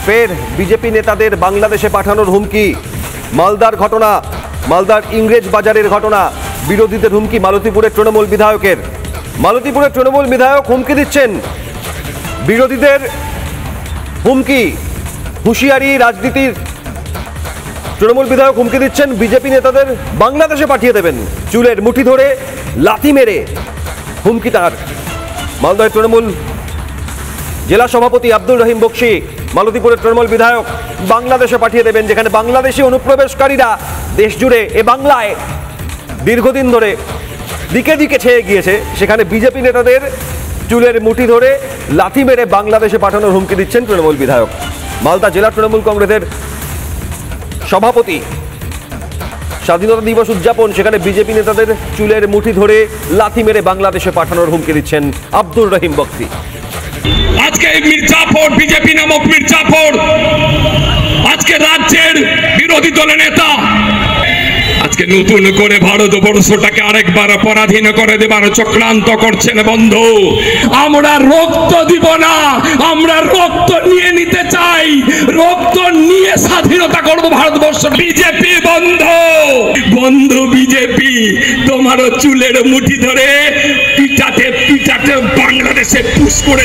ফের বিজেপি নেতাদের বাংলাদেশে পাঠানোর হুমকি। মালদার ঘটনা, মালদার ইংরেজ বাজারের ঘটনা, বিরোধীদের হুমকি মালতীপুরের তৃণমূল বিধায়কের। মালতীপুরের তৃণমূল বিধায়ক হুমকি দিচ্ছেন, বিরোধীদের হুমকি, হুঁশিয়ারি রাজনীতির। তৃণমূল বিধায়ক হুমকি দিচ্ছেন বিজেপি নেতাদের বাংলাদেশে পাঠিয়ে দেবেন, চুলের মুঠি ধরে লাথি মেরে হুমকি তার। মালদার তৃণমূল জেলা সভাপতি আব্দুর রহিম বক্সি মালতীপুরের তৃণমূল বিধায়ক বাংলাদেশে পাঠিয়ে দেবেন, যেখানে বাংলাদেশি অনুপ্রবেশকারীরা দেশ জুড়ে এ বাংলায় দীর্ঘদিন ধরে দিকে দিকে ছেয়ে গিয়েছে, সেখানে বিজেপি নেতাদের চুলের মুঠি ধরে লাথি মেরে বাংলাদেশে পাঠানোর হুমকি দিচ্ছেন তৃণমূল বিধায়ক। মালদা জেলা তৃণমূল কংগ্রেসের সভাপতি, স্বাধীনতা দিবস উদযাপন, সেখানে বিজেপি নেতাদের চুলের মুঠি ধরে লাথি মেরে বাংলাদেশে পাঠানোর হুমকি দিচ্ছেন আব্দুর রহিম বক্সি। আজকে মির্জাপুর বিজেপি নামক মির্জাপুর আজকে রাজ্যের বিরোধী দলের নেতা আজকে নতুন করে ভারতবর্ষটাকে আরেকবার পরাধীন করে দেবার চক্রান্ত করছেন। বন্ধু, আমরা রক্ত দিব না, আমরা রক্ত নিয়ে নিতে চাই, রক্ত নিয়ে স্বাধীনতা করব ভারতবর্ষ। বিজেপি বন্ধু, বন্ধু বিজেপি, তোমারও চুলের মুঠি ধরে পিটাতে পিটাতে বাংলাদেশে পুশ করে